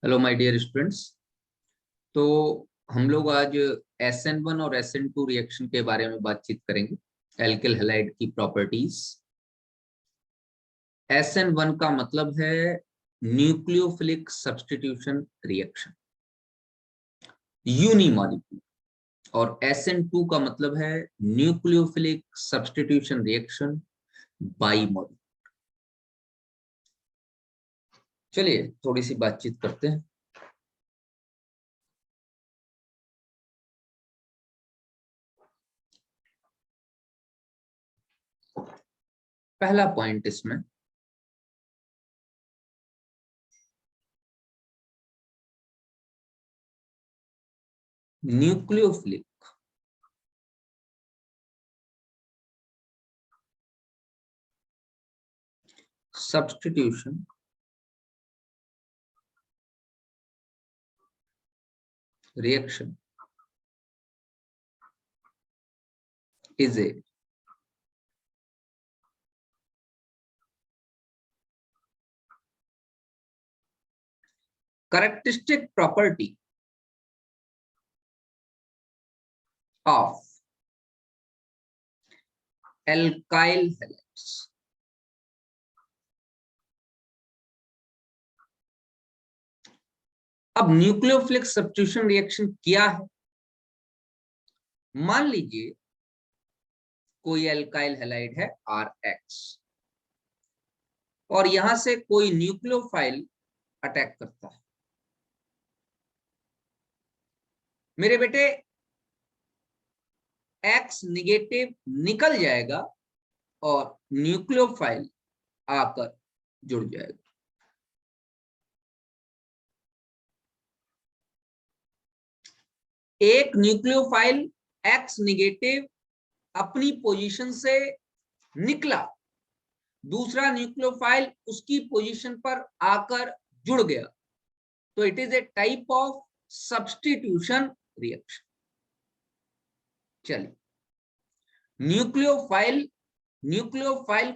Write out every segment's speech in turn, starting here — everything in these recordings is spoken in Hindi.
Hello my dear students. तो हम लोग आज SN1 और SN2 रिएक्शन के बारे में बातचीत करेंगे। एल्किल हैलाइड की प्रॉपर्टीज। SN1 का मतलब है न्यूक्लियोफिलिक सब्स्टिट्यूशन रिएक्शन, यूनिमॉलिक्यूलर। और SN2 का मतलब है न्यूक्लियोफिलिक सब्स्टिट्यूशन रिएक्शन, बाइमॉलिक्यूलर। चलिए थोड़ी सी बातचीत करते हैं। पहला पॉइंट इसमें, nucleophilic substitution reaction is a characteristic property of alkyl halides. अब न्यूक्लियोफिलिक सब्स्टिट्यूशन रिएक्शन क्या है? मान लीजिए कोई एल्काइल हैलाइड है RH और यहां से कोई न्यूक्लियोफाइल अटैक करता है। मेरे बेटे X निगेटिव निकल जाएगा और न्यूक्लियोफाइल आकर जुड़ जाएगा। एक न्यूक्लियोफाइल X निगेटिव अपनी पोजीशन से निकला, दूसरा न्यूक्लियोफाइल उसकी पोजीशन पर आकर जुड़ गया, तो it is a type of substitution reaction. चलिए, न्यूक्लियोफाइल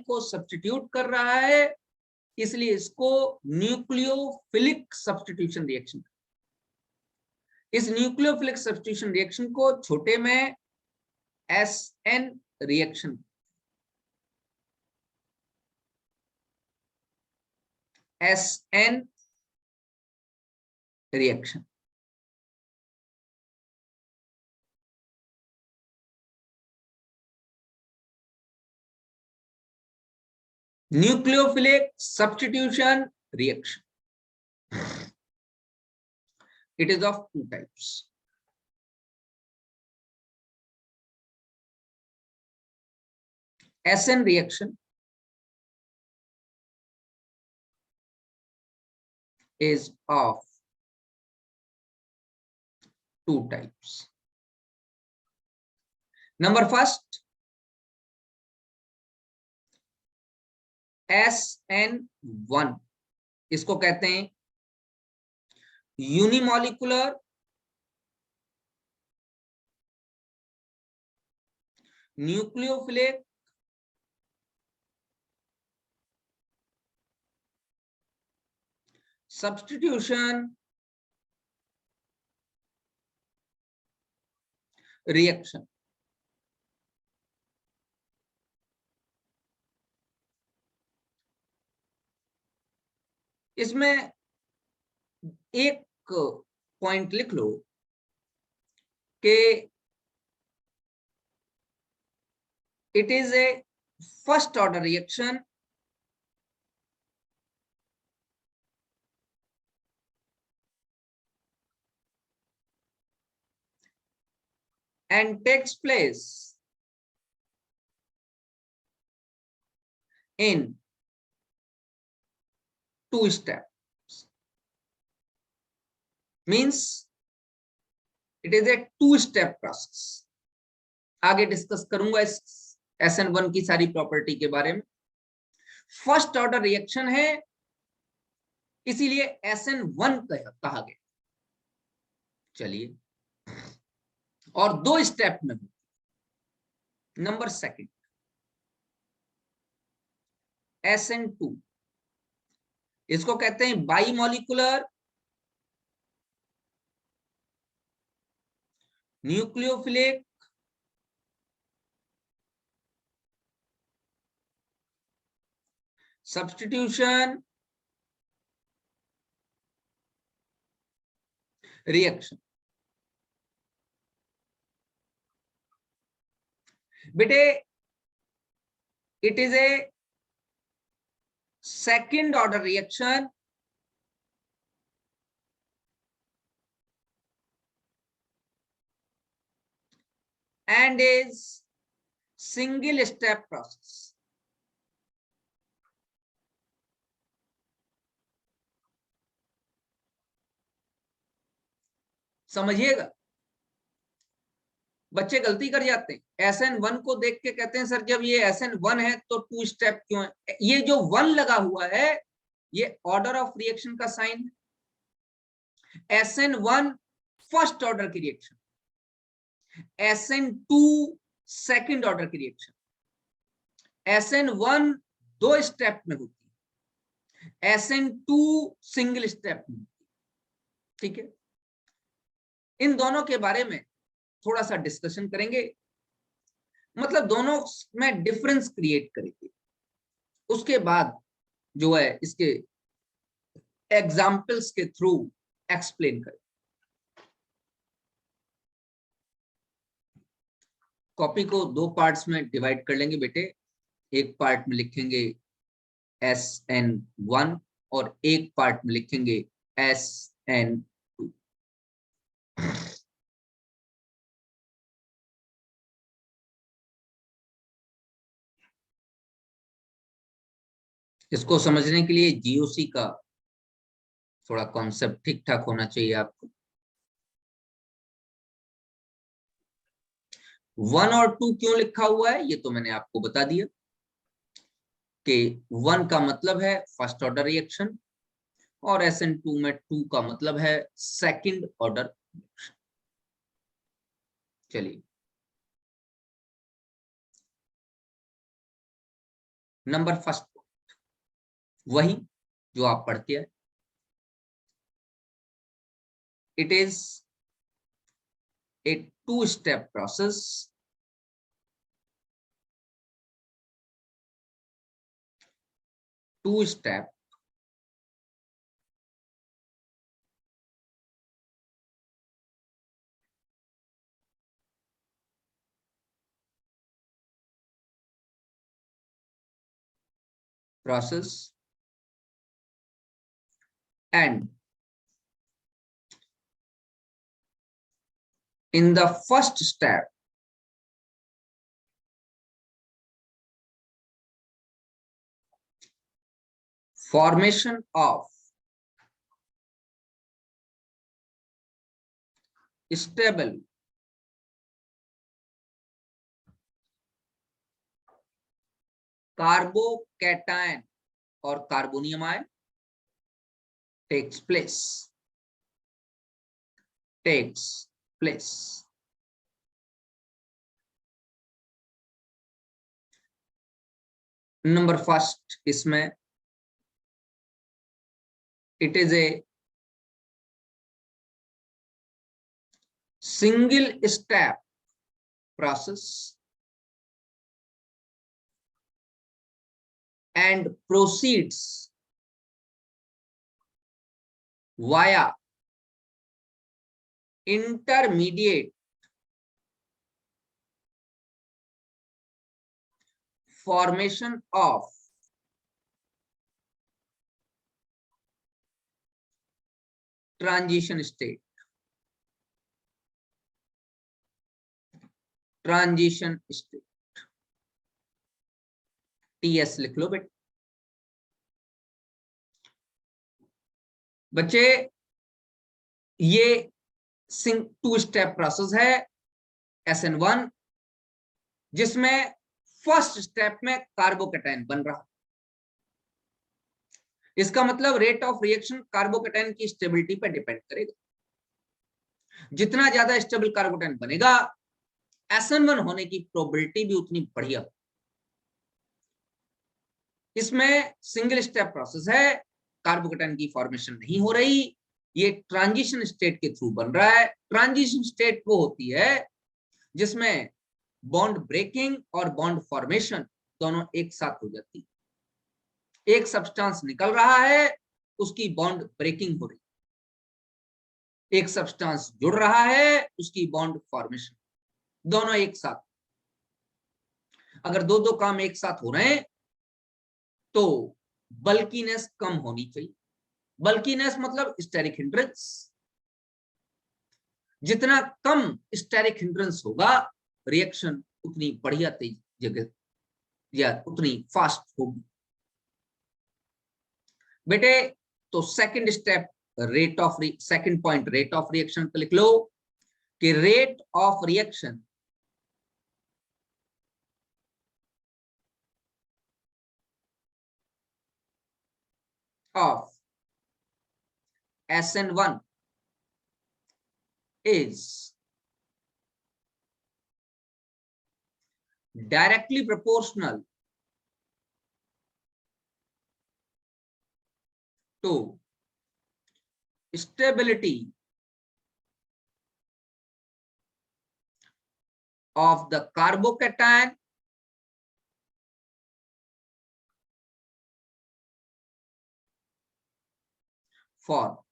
को सब्स्टिट्यूट कर रहा है, इसलिए इसको न्यूक्लियोफिलिक सब्स्टिट्यूशन रिएक्शन। इस न्यूक्लियोफिलिक सब्स्टिट्यूशन रिएक्शन को छोटे में SN reaction, SN reaction. nucleophilic substitution reaction, it is of two types. SN reaction is of two types. Number first, SN1, इसको कहते हैं यूनिमॉलिक्यूलर न्यूक्लियोफिलिक सब्स्टिट्यूशन रिएक्शन। इसमें एक पॉइंट लिख लो कि it is a first order reaction and takes place in two steps, means it is a two-step process. आगे डिस्कस करूंगा इस SN1 की सारी प्रॉपर्टी के बारे में। फर्स्ट ऑर्डर रिएक्शन है, इसीलिए SN1 कहा गया। चलिए, और दो स्टेप में। नंबर सेकंड, SN2, इसको कहते हैं by molecular nucleophilic, substitution reaction. बेटे it is a second order reaction and is single step process. समझिएगा, बच्चे गलती कर जाते हैं, SN1 को देख के कहते हैं सर जब ये SN1 है तो 2 स्टेप क्यों है? ये जो 1 लगा हुआ है ये ऑर्डर ऑफ रिएक्शन का साइन है। SN1 फर्स्ट ऑर्डर की रिएक्शन, SN2 सेकंड ऑर्डर की रिएक्शन, SN1 2 स्टेप में होती है, SN2 सिंगल स्टेप में होती है। ठीक है, इन दोनों के बारे में थोड़ा सा डिस्कशन करेंगे, मतलब दोनों में डिफरेंस क्रिएट करेंगे, उसके बाद जो है इसके एग्जाम्पल्स के थ्रू एक्सप्लेन करें। कॉपी को 2 पार्ट्स में डिवाइड कर लेंगे बेटे, एक पार्ट में लिखेंगे SN1 और एक पार्ट में लिखेंगे SN2। इसको समझने के लिए GOC का थोड़ा कॉन्सेप्ट ठीक ठाक होना चाहिए आपको। 1 और 2 क्यों लिखा हुआ है ये तो मैंने आपको बता दिया कि 1 का मतलब है फर्स्ट ऑर्डर रिएक्शन और SN2 में 2 का मतलब है सेकंड ऑर्डर रिएक्शन। चलिए नंबर फर्स्ट, वही जो आप पढ़ते हैं, it is a 2-step process process and in the first step formation of stable carbocation और carbonium ion takes place. Number first इसमें it is a single step process and proceeds via intermediate formation of transition state. TS लिख लो बेटे। बच्चे ये 2-स्टेप प्रोसेस है SN1 जिसमें फर्स्ट स्टेप में कार्बोकैटायन बन रहा। इसका मतलब रेट ऑफ रिएक्शन कार्बोकैटायन की स्टेबिलिटी पर डिपेंड करेगा। जितना ज्यादा स्टेबल कार्बोकैटायन बनेगा SN1 होने की प्रोबेबिलिटी भी उतनी बढ़िया। इसमें सिंगल स्टेप प्रोसेस है, कार्बोकैटायन की फॉर्मेशन नहीं हो रही, ये ट्रांजिशन स्टेट के थ्रू बन रहा है। ट्रांजिशन स्टेट वो होती है जिसमें बॉन्ड ब्रेकिंग और बॉन्ड फॉर्मेशन दोनों एक साथ हो जाती है। एक सब्सटेंस निकल रहा है, उसकी बॉन्ड ब्रेकिंग हो रही है, एक सब्सटेंस जुड़ रहा है, उसकी बॉन्ड फॉर्मेशन, दोनों एक साथ। अगर दो दो काम एक साथ हो रहे हैं तो बल्कीनेस कम होनी चाहिए। बल्कीनेस मतलब स्टेरिक हिंड्रेंस। जितना कम स्टेरिक हिंड्रेंस होगा, रिएक्शन उतनी बढ़िया तेज जगह या उतनी फास्ट होगी। बेटे तो second step second point rate of reaction पे लिख लो कि rate of reaction of SN1 is directly proportional to stability of the carbocation formed.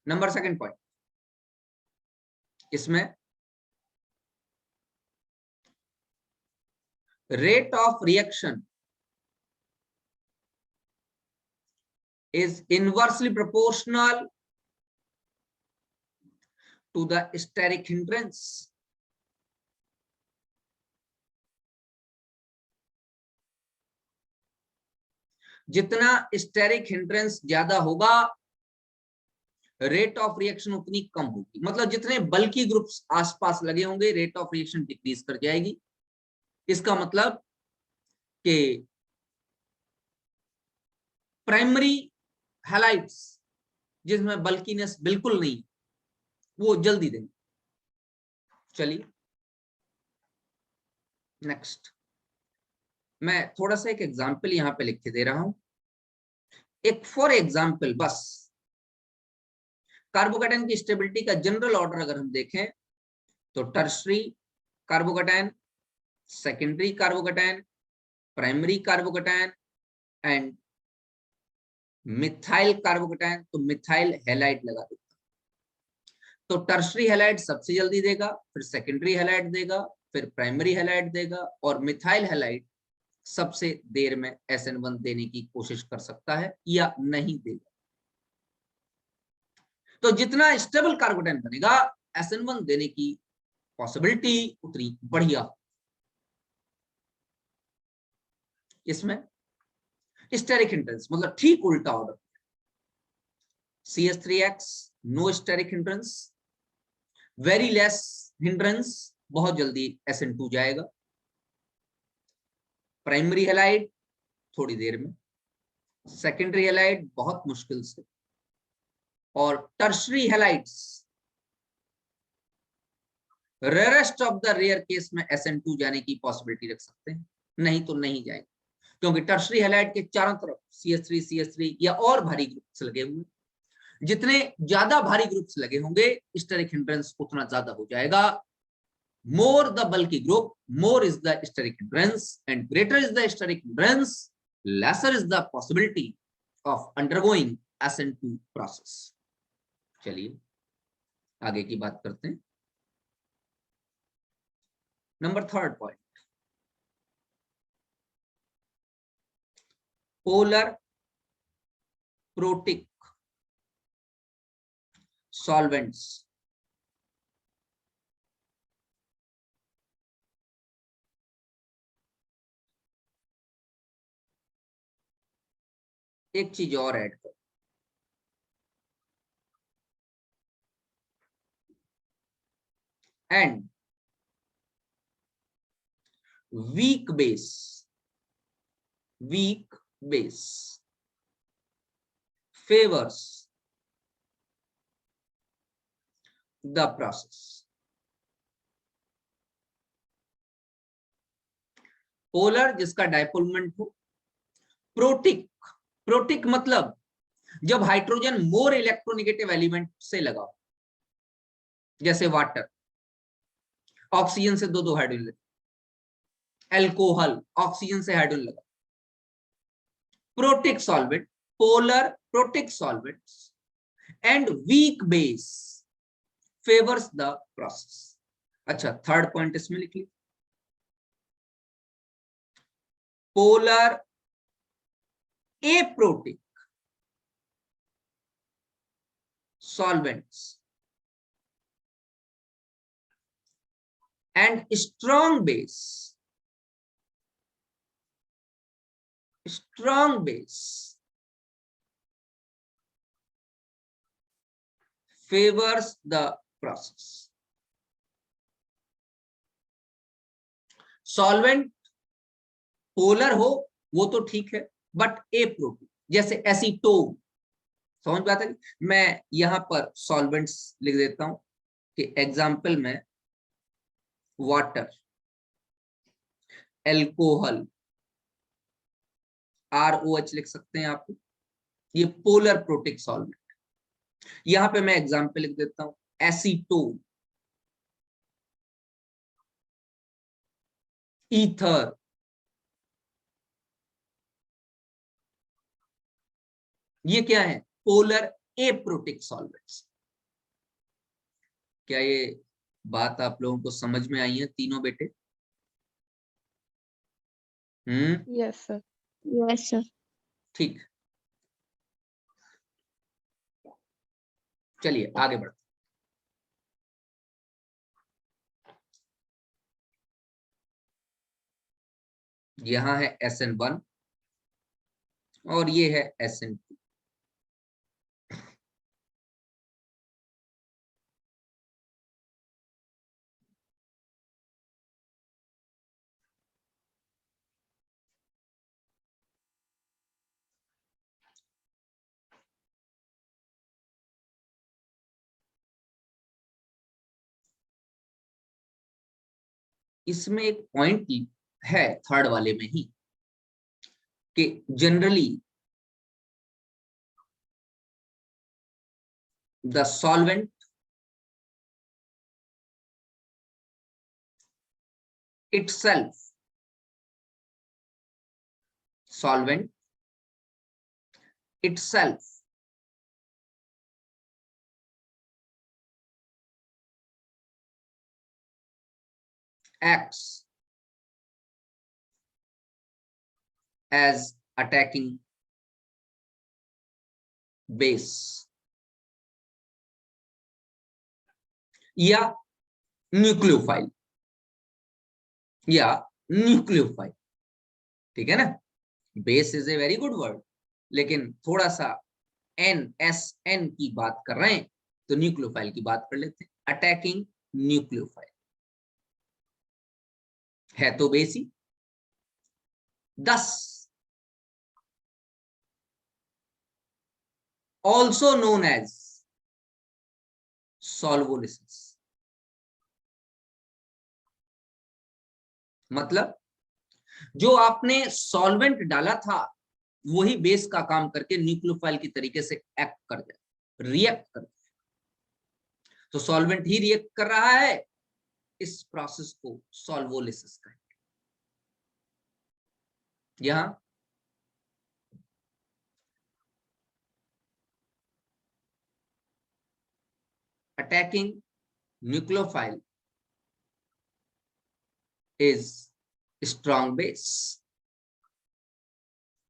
Number second point, इसमें rate of reaction is inversely proportional to the steric hindrance. जितना स्टेरिक हिंड्रेंस ज्यादा होगा, रेट ऑफ रिएक्शन उतनी कम होगी। मतलब जितने बल्कि ग्रुप्स आसपास लगे होंगे, रेट ऑफ रिएक्शन डिक्रीज कर जाएगी। इसका मतलब कि प्राइमरी हैलाइड्स जिसमें बल्कीनेस बिल्कुल नहीं, वो जल्दी देंगे। चलिए नेक्स्ट, मैं थोड़ा सा एक एग्जांपल यहां पे लिख के दे रहा हूं। एक फॉर एग्जांपल बस, कार्बोकेटाइन की स्टेबिलिटी का जनरल ऑर्डर अगर हम देखें तो tertiary carbocation, secondary carbocation, primary carbocation and methyl carbocation. तो मिथाइल हैलाइड लगा देता, तो टर्शरी हैलाइड सबसे जल्दी देगा, फिर सेकेंडरी हैलाइड देगा, फिर प्राइमरी हैलाइड देगा, और मिथाइल हैलाइड सबसे देर में SN1 देने की कोशिश कर सकता है या नहीं देगा। तो जितना स्टेबल कार्बोकेटाइन बनेगा, SN1 देने की पॉसिबिलिटी उतनी बढ़िया। इसमें स्टेरिक हिंड्रेंस मतलब ठीक उल्टा order, CH3X no steric hindrance, very less hindrance, बहुत जल्दी SN2 जाएगा। प्राइमरी हैलाइड थोड़ी देर में, सेकेंडरी हैलाइड बहुत मुश्किल से, और tertiary halides rarest of the rare case में SN2 जाने की पॉसिबिलिटी रख सकते हैं, नहीं तो नहीं जाएंगे। क्योंकि टर्शरी हैलाइड के चारों तरफ CH3 या और भारी ग्रुप्स लगे हुए, जितने ज्यादा भारी ग्रुप्स लगे होंगे, स्टेरिक हिंड्रेंस उतना ज्यादा हो जाएगा। More the bulky group, more is the steric hindrance, and greater is the steric hindrance, lesser is the possibility of undergoing SN2 process. चलिए आगे की बात करते हैं। Number third point, polar protic solvents एक चीज और ऐड कर, and weak base favors the process. Polar जिसका डायपोल मोमेंट हो, प्रोटिक प्रोटिक मतलब जब हाइड्रोजन मोर इलेक्ट्रोनेगेटिव एलिमेंट से लगा, जैसे वाटर, ऑक्सीजन से दो दो हाइड्रोजन, एल्कोहल ऑक्सीजन से हाइड्रोजन लगा। Protic solvent, polar protic solvents and weak base favours the process. अच्छा, थर्ड पॉइंट इसमें लिख लीजिए, polar aprotic solvents and strong base favors the process। Solvent polar हो वो तो ठीक है, बट एप्रोटिक जैसे एसीटोन, समझ में आता है। मैं यहां पर सॉल्वेंट्स लिख देता हूं कि एग्जाम्पल में वाटर, एल्कोहल, ROH लिख सकते हैं आप, ये पोलर प्रोटिक सॉल्वेंट। यहां पे मैं एग्जाम्पल लिख देता हूं एसीटोन, ईथर, ये क्या है, पोलर एप्रोटिक सॉल्वेंट्स। क्या ये बात आप लोगों को समझ में आई है तीनों बेटे? Yes sir. Yes sir. ठीक, चलिए आगे बढ़ते। यहां है SN1 और ये है SN2। इसमें एक पॉइंट है थर्ड वाले में ही कि generally the solvent itself solvent itself acts as attacking base या न्यूक्लियोफाइल, ठीक है ना। Base is a very good word, लेकिन थोड़ा सा NSN की बात कर रहे हैं तो न्यूक्लियोफाइल की बात कर लेते हैं। अटैकिंग न्यूक्लियोफाइल है तो बेस ही। 10 also known as solvolysis, मतलब जो आपने सॉल्वेंट डाला था वही बेस का काम करके न्यूक्लियोफाइल की तरीके से एक्ट कर जाए, रिएक्ट कर जाए। तो सॉल्वेंट ही रिएक्ट कर रहा है, इस प्रोसेस को सॉल्वोलिसिस कहते हैं। यहां attacking nucleophile is strong base,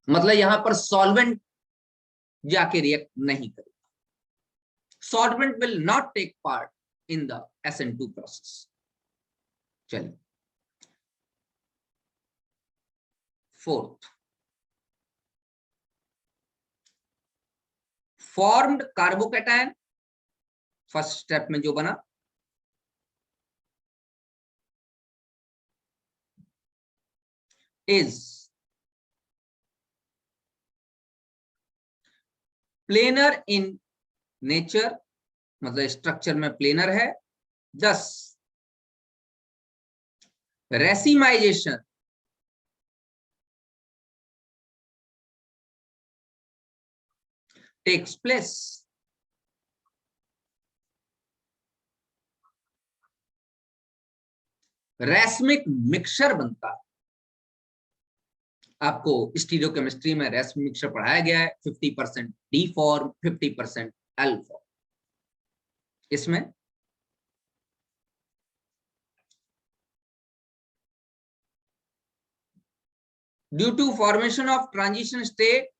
मतलब यहां पर सॉल्वेंट जाके रिएक्ट नहीं करेगा। Solvent will not take part in the SN2 process. चलिए fourth, formed carbocation, first step में जो बना, इज प्लेनर इन नेचर, मतलब स्ट्रक्चर में प्लेनर है। 10 racemization takes place. Racemic mixture बनता है। आपको स्टीरियोकेमिस्ट्री में रैस्मिक मिक्सचर पढ़ाया गया है। 50% डी फॉर्म, 50% एल फॉर्म। इसमें due to formation of transition state,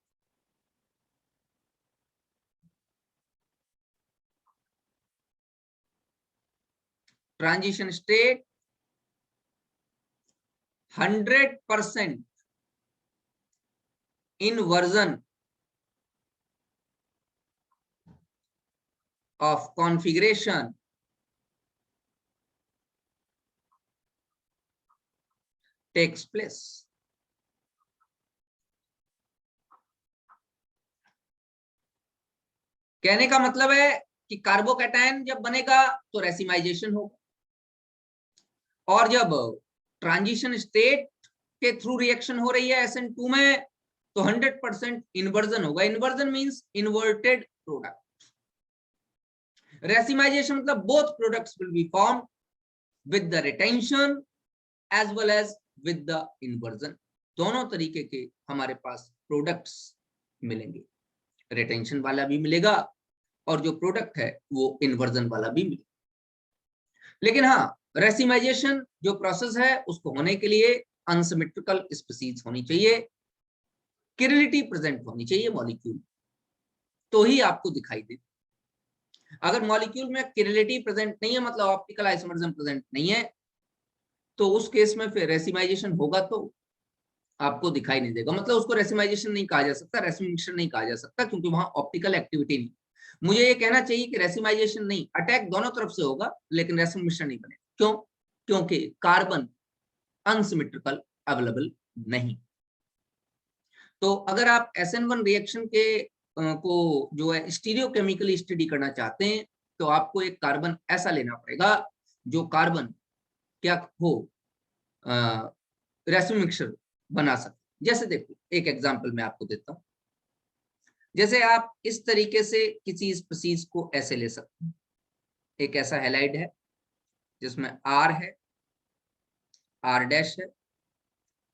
transition state 100% inversion of configuration takes place. कहने का मतलब है कि कार्बोकैटायन जब बनेगा तो रेसिमाइजेशन होगा, और जब ट्रांजिशन स्टेट के थ्रू रिएक्शन हो रही है SN2 में तो 100% इन्वर्जन होगा। Inversion means inverted product. Racemization मतलब both products will be formed with the retention as well as with the inversion. दोनों तरीके के हमारे पास प्रोडक्ट्स मिलेंगे, रिटेंशन वाला भी मिलेगा और जो प्रोडक्ट है वो इन्वर्जन वाला भी मिलेगा। लेकिन हाँ, रेसिमाइजेशन जो प्रोसेस है उसको होने के लिए अनसिमेट्रिकल स्पीसीज होनी चाहिए, किरलिटी प्रेजेंट होनी चाहिए मॉलिक्यूल, तो ही आपको दिखाई दे। अगर मॉलिक्यूल में किरलिटी प्रेजेंट नहीं है, मतलब ऑप्टिकल आइसोमरिज्म प्रेजेंट नहीं है, तो उस केस में फिर रेसिमाइजेशन होगा तो आपको दिखाई नहीं देगा। मतलब उसको रेसिमाइजेशन नहीं कहा जा सकता, रेसिमिक मिक्सचर नहीं कहा जा सकता, क्योंकि वहां ऑप्टिकल एक्टिविटी नहीं। मुझे ये कहना चाहिए कि रेसिमाइजेशन नहीं, अटैक दोनों तरफ से होगा लेकिन रेसिमिक मिक्सचर नहीं बनेगा। क्यों? क्योंकि कार्बन अनसिमेट्रिकल अवेलेबल नहीं। तो अगर आप SN1 रिएक्शन के को जो है स्टीरियोकेमिकली स्टडी करना चाहते हैं तो आपको एक कार्बन ऐसा लेना पड़ेगा जो कार्बन क्या हो, रेसिमिक मिक्सचर बना सके। जैसे देखो एक एग्जांपल मैं आपको देता हूं। जैसे आप इस तरीके से किसी स्पीसीज को ऐसे ले सकते हैं। एक ऐसा हैलाइड है जिसमें R है, R डैश है,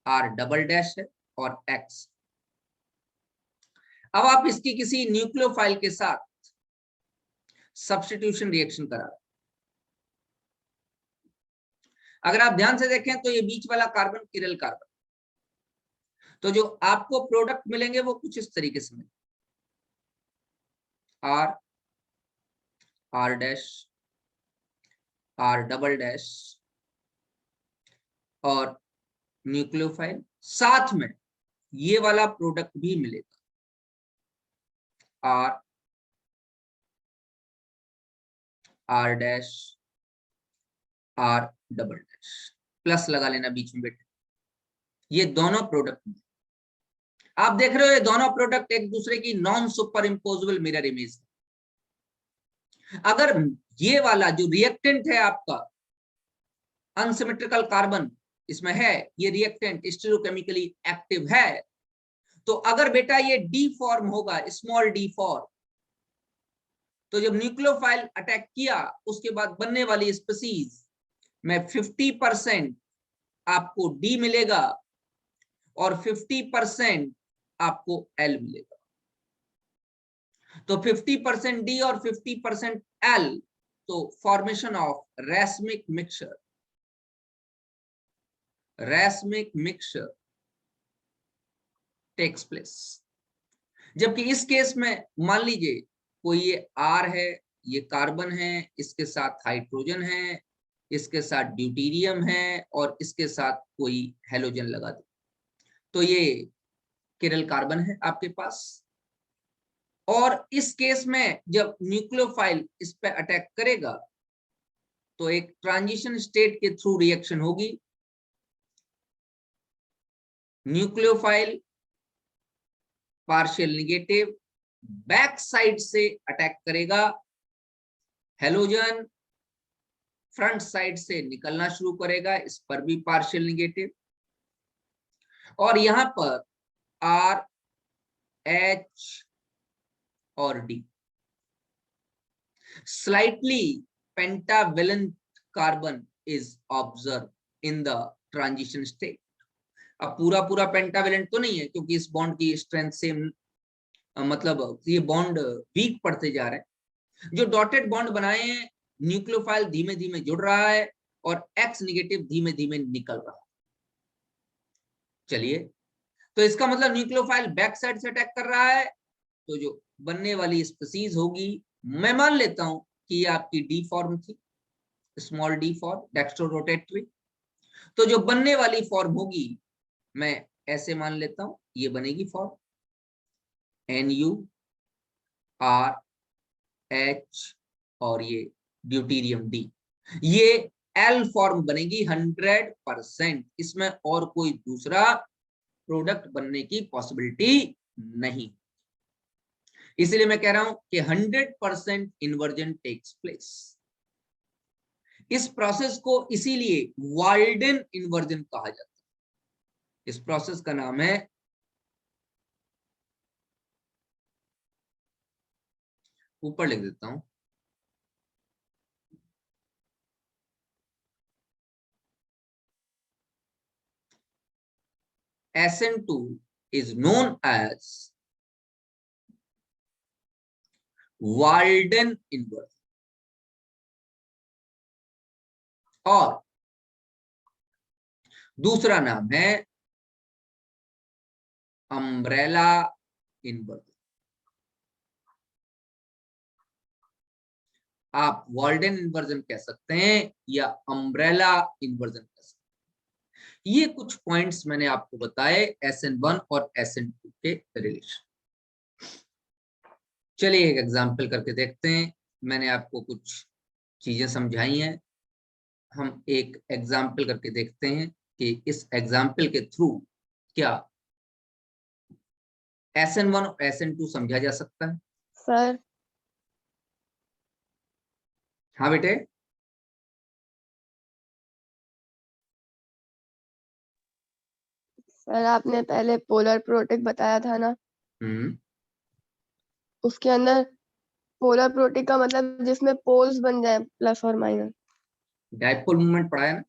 R डबल डैश है और X। अब आप इसकी किसी न्यूक्लियोफाइल के साथ सब्स्टिट्यूशन रिएक्शन करा रहे हैं। अगर आप ध्यान से देखें तो ये बीच वाला कार्बन किरल कार्बन, तो जो आपको प्रोडक्ट मिलेंगे वो कुछ इस तरीके से मिलेंगे। R, R dash, R double dash और न्यूक्लियोफाइल, साथ में ये वाला प्रोडक्ट भी मिलेगा R, R dash, R double dash, plus लगा लेना बीच में बेटे। ये दोनों प्रोडक्ट आप देख रहे हो, ये दोनों प्रोडक्ट एक दूसरे की non super imposable mirror image है। अगर ये वाला जो रिएक्टेंट है आपका अनसिमेट्रिकल कार्बन इसमें है, ये रिएक्टेंट स्टीरियोकेमिकली एक्टिव है, तो अगर बेटा ये डी फॉर्म होगा, स्मॉल डी फॉर्म, तो जब न्यूक्लियोफाइल अटैक किया उसके बाद बनने वाली स्पीसीज में 50% आपको डी मिलेगा और 50% आपको एल मिलेगा। तो 50% डी और 50% एल, तो formation of racemic mixture, racemic mixture takes place. जबकि इस केस में मान लीजिए कोई ये R है, ये कार्बन है, इसके साथ हाइड्रोजन है, इसके साथ ड्यूटीरियम है और इसके साथ कोई हेलोजन लगा दे, तो ये किरल कार्बन है आपके पास। और इस केस में जब न्यूक्लियोफाइल इस पे अटैक करेगा तो एक ट्रांजिशन स्टेट के थ्रू रिएक्शन होगी। Nucleophile partial negative back side से अटैक करेगा, हेलोजन फ्रंट साइड से निकलना शुरू करेगा, इस पर भी पार्शियल निगेटिव, और यहां पर R, H, और D. Slightly pentavalent carbon is observe in the transition state. अब पूरा पूरा पेंटावेलेंट तो नहीं है, क्योंकि इस बॉन्ड की स्ट्रेंथ से मतलब ये बॉन्ड वीक पड़ते जा रहे हैं। जो डॉटेड बॉन्ड बनाए हैं, न्यूक्लियोफाइल धीमे धीमे जुड़ रहा है और एक्स निगेटिव धीमे धीमे निकल रहा है। चलिए, तो इसका मतलब न्यूक्लियोफाइल बैक साइड से अटैक कर रहा है, तो जो बनने वाली स्पीसीज होगी, मैं मान लेता हूं कि ये आपकी डी फॉर्म थी, स्मॉल डी फॉर्म, डेक्स्ट्रोरोटेटरी। तो जो बनने वाली फॉर्म होगी, मैं ऐसे मान लेता हूं, ये बनेगी फॉर्म NuRH और ये ड्यूटीरियम डी। ये एल फॉर्म बनेगी 100%। इसमें और कोई दूसरा प्रोडक्ट बनने की पॉसिबिलिटी नहीं। इसलिए मैं कह रहा हूं कि 100% इन्वर्जन टेक्स प्लेस। इस प्रोसेस को इसीलिए वाल्डन इन्वर्जन कहा जाता है। इस प्रोसेस का नाम है, ऊपर लिख देता हूं, SN2 is known as Walden inversion, और दूसरा नाम है अम्ब्रेला इन्वर्जन। आप वाल्डन इन्वर्जन कह सकते हैं या अम्ब्रेला इन्वर्जन कह सकते हैं। ये कुछ पॉइंट्स मैंने आपको बताए SN1 और SN2 के रिलेशन। चलिए एक एग्जांपल करके देखते हैं। मैंने आपको कुछ चीजें समझाई हैं, हम एक एग्जांपल करके देखते हैं कि इस एग्जांपल के थ्रू क्या SN1 और SN2 समझा जा सकता है। सर हाँ बेटे, सर आपने पहले पोलर प्रोटिक बताया था ना, उसके अंदर पोलर प्रोटिक का मतलब जिसमें पोल्स बन जाए प्लस और माइनस। डायपोल मूवमेंट पढ़ा है ना,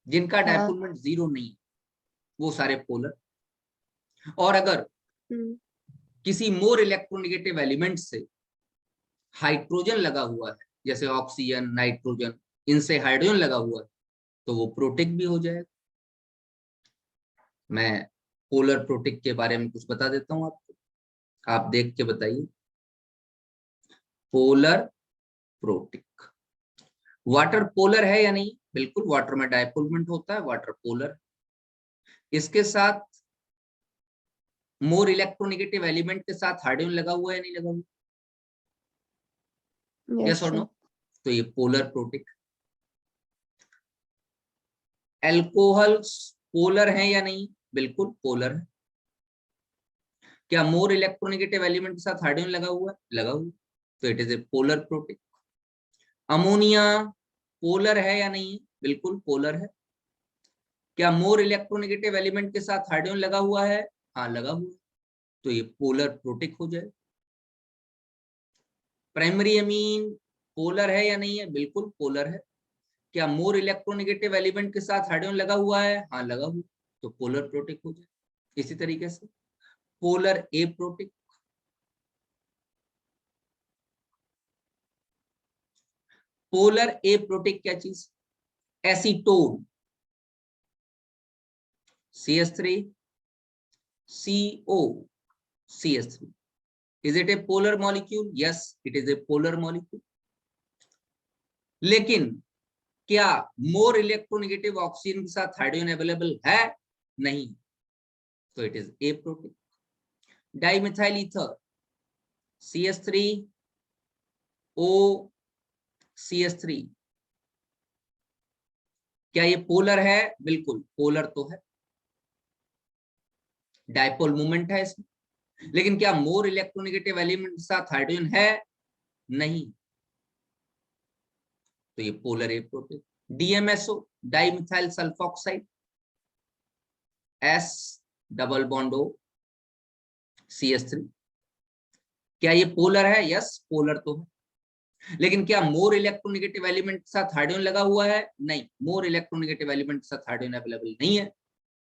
जिनका हाँ। डायपोल मूवमेंट 0 नहीं, वो सारे पोलर। और अगर किसी मोर इलेक्ट्रोनेगेटिव एलिमेंट से हाइड्रोजन लगा हुआ है, जैसे ऑक्सीजन, नाइट्रोजन, इनसे हाइड्रोजन लगा हुआ है, तो वो प्रोटिक भी हो जाएगा। मैं पोलर प्रोटिक के बारे में कुछ बता देता हूं आपको, आप देख के बताइए। पोलर प्रोटिक वाटर पोलर है या नहीं? बिल्कुल, वाटर में डायपोल मूवमेंट होता है, वाटर पोलर। इसके साथ मोर इलेक्ट्रोनेगेटिव एलिमेंट के साथ हाइड्रोजन लगा हुआ है या नहीं लगा हुआ? यस और नो? तो ये पोलर प्रोटिक। एल्कोहल्स पोलर हैं या नहीं? बिल्कुल पोलर है। क्या मोर इलेक्ट्रोनेगेटिव एलिमेंट के साथ हाइड्रोजन लगा हुआ है? लगा हुआ, तो it is a polar protic. Ammonia polar है या नहीं? बिल्कुल पोलर है। क्या मोर इलेक्ट्रोनेगेटिव एलिमेंट के साथ हाइड्रोजन लगा हुआ है? हाँ लगा हुआ, तो ये पोलर प्रोटिक हो जाए। प्राइमरी अमीन पोलर है या नहीं है? बिल्कुल पोलर है। क्या मोर इलेक्ट्रोनेगेटिव एलिमेंट के साथ हाइड्रोजन लगा हुआ है? हाँ लगा हुआ, तो पोलर प्रोटिक हो जाए। इसी तरीके से पोलर ए प्रोटिक। पोलर ए प्रोटिक क्या चीज? Acetone CH3 CO CH3। Is it a polar molecule? Yes, it is a polar molecule. लेकिन क्या मोर इलेक्ट्रोनेगेटिव ऑक्सीजन के साथ हाइड्रोजन अवेलेबल है? नहीं, तो it is a protein. Dimethyl ether CH3 O CH3, क्या ये पोलर है? बिल्कुल पोलर तो है, डायपोल मूवमेंट है इसमें। लेकिन क्या मोर इलेक्ट्रोनेगेटिव एलिमेंट के साथ हाइड्रोजन है? नहीं, तो ये polar aprotic. DMSO dimethyl sulfoxide S double bond O CH3, क्या ये पोलर है? यस, पोलर तो है। लेकिन क्या मोर इलेक्ट्रोनेगेटिव एलिमेंट के साथ हाइड्रोजन लगा हुआ है? नहीं, मोर इलेक्ट्रोनेगेटिव एलिमेंट के साथ हाइड्रोजन अवेलेबल नहीं है,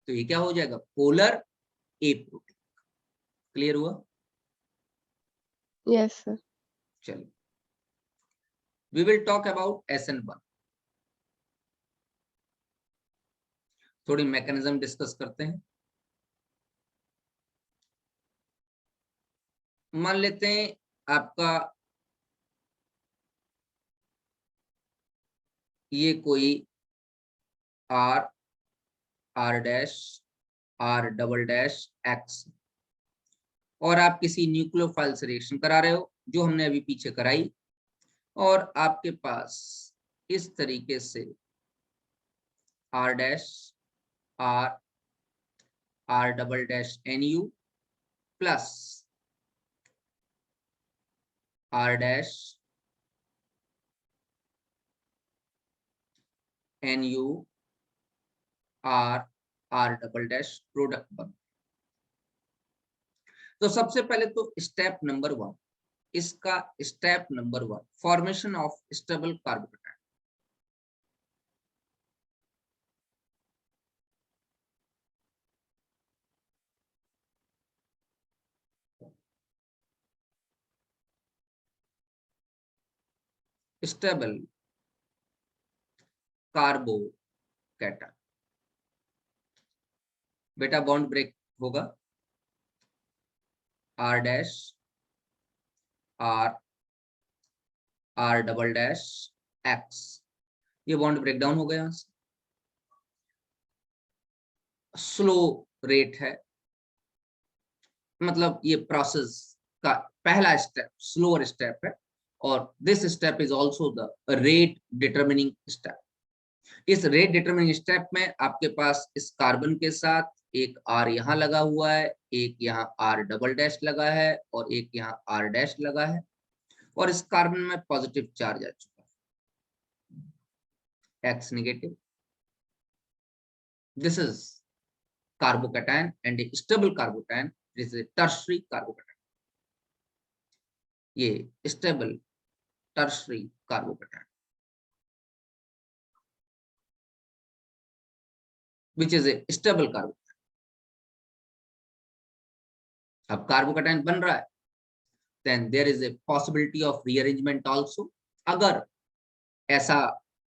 तो ये क्या हो जाएगा? Polar aprotic. क्लियर हुआ? Yes sir. चलिए, we will talk about SN1। थोड़ी मैकेनिज्म डिस्कस करते हैं। मान लेते हैं आपका ये कोई R, R dash, R double dash X, और आप किसी न्यूक्लियोफाइल से रिएक्शन करा रहे हो, जो हमने अभी पीछे कराई, और आपके पास इस तरीके से R dash, R, R double dash NU plus R dash NU R, R double dash product बन। तो सबसे पहले तो स्टेप नंबर 1, इसका step number 1, formation of stable carbocation. Stable carbocation, बेटा बॉन्ड ब्रेक होगा, R dash, R, R double dash X, ये बॉन्ड ब्रेक डाउन हो गया। यहाँ से स्लो रेट है, मतलब ये प्रोसेस का पहला स्टेप स्लोअर स्टेप है, और this step is also the rate determining step. इस रेट डिटरमिनिंग स्टेप में आपके पास इस कार्बन के साथ एक R यहाँ लगा हुआ है, एक यहाँ R डबल डैश लगा है, और एक यहाँ R डैश लगा है, और इस कार्बन में पॉजिटिव चार्ज आ चुका है, X negative. This is carbocation and a stable carbocation, this is tertiary carbocation. ये stable tertiary carbocation which is a stable carbocation. अब कार्बोकेटायन बन रहा है, then there is a possibility of rearrangement also। अगर ऐसा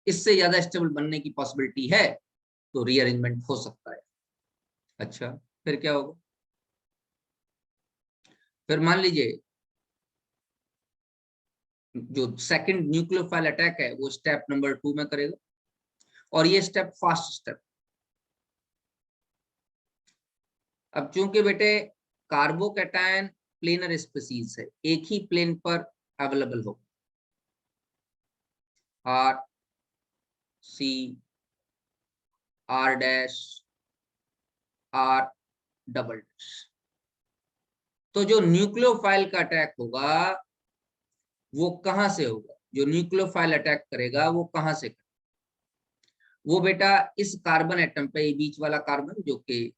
इससे ज्यादा स्टेबल बनने की पॉसिबिलिटी है तो रीअरेंजमेंट हो सकता है। अच्छा, फिर क्या होगा? फिर मान लीजिए जो सेकंड न्यूक्लियोफाइल अटैक है वो स्टेप नंबर 2 में करेगा, और ये स्टेप फास्ट स्टेप। अब चूंकि बेटे कार्बोकेटायन प्लेनर स्पीसीज है, एक ही प्लेन पर अवेलेबल हो, R, C, R dash, R double dash, तो जो न्यूक्लियोफाइल का अटैक होगा वो कहां से होगा? जो न्यूक्लियोफाइल अटैक करेगा वो कहां से करेगा? वो बेटा इस कार्बन एटम पे, बीच वाला कार्बन जो कि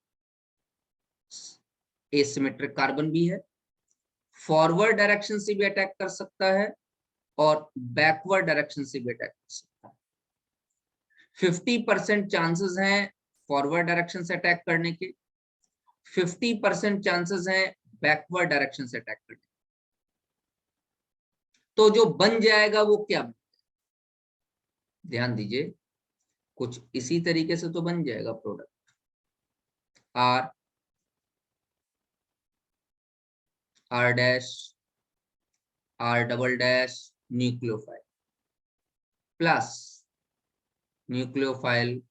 एसिमेट्रिक कार्बन भी है, फॉरवर्ड डायरेक्शन से भी अटैक कर सकता है और बैकवर्ड डायरेक्शन से भी अटैक कर सकता है। 50% चांसेस हैं फॉरवर्ड डायरेक्शन से अटैक करने के, 50% चांसेस हैं बैकवर्ड डायरेक्शन से अटैक करने के। तो जो बन जाएगा वो क्या बन जाएगा? ध्यान दीजिए, कुछ इसी तरीके से तो बन जाएगा product, R, R dash, R double dash nucleophile plus nucleophile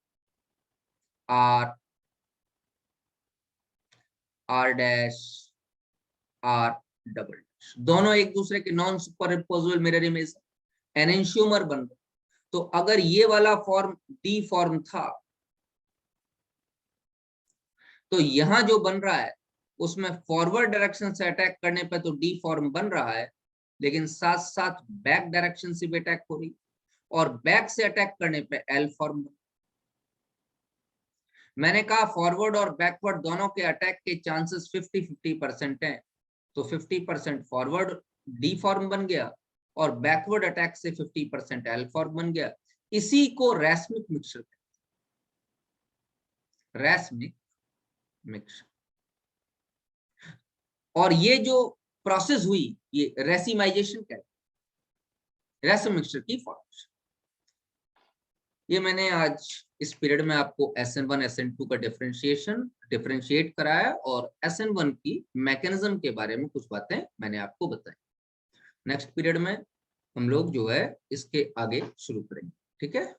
R, R dash, R double dash, दोनों एक दूसरे के non superimposable mirror image, enantiomer बन गए। तो अगर ये वाला फॉर्म डी फॉर्म था, तो यहां जो बन रहा है उसमें फॉरवर्ड डायरेक्शन से अटैक करने पे तो डी फॉर्म बन रहा है, लेकिन साथ साथ बैक डायरेक्शन से भी अटैक हो रही, और बैक से अटैक करने पे एल फॉर्म। मैंने कहा फॉरवर्ड और बैकवर्ड दोनों के अटैक के चांसेस 50-50% हैं, तो 50% फॉरवर्ड डी फॉर्म बन गया और बैकवर्ड अटैक से 50% एल फॉर्म बन गया। इसी को रैस्मिक मिक्सचर कहते हैं, रैस्मिक मिक्सचर। और ये जो प्रोसेस हुई ये रेसिमाइजेशन कहते हैं, रैस्मिक मिक्सचर की फॉर्मेशन। ये मैंने आज इस पीरियड में आपको SN1 SN2 का डिफरेंशिएट कराया और SN1 की मैकेनिज्म के बारे में कुछ बातें मैंने आपको बताई। नेक्स्ट पीरियड में हम लोग जो है इसके आगे शुरू करेंगे, ठीक है।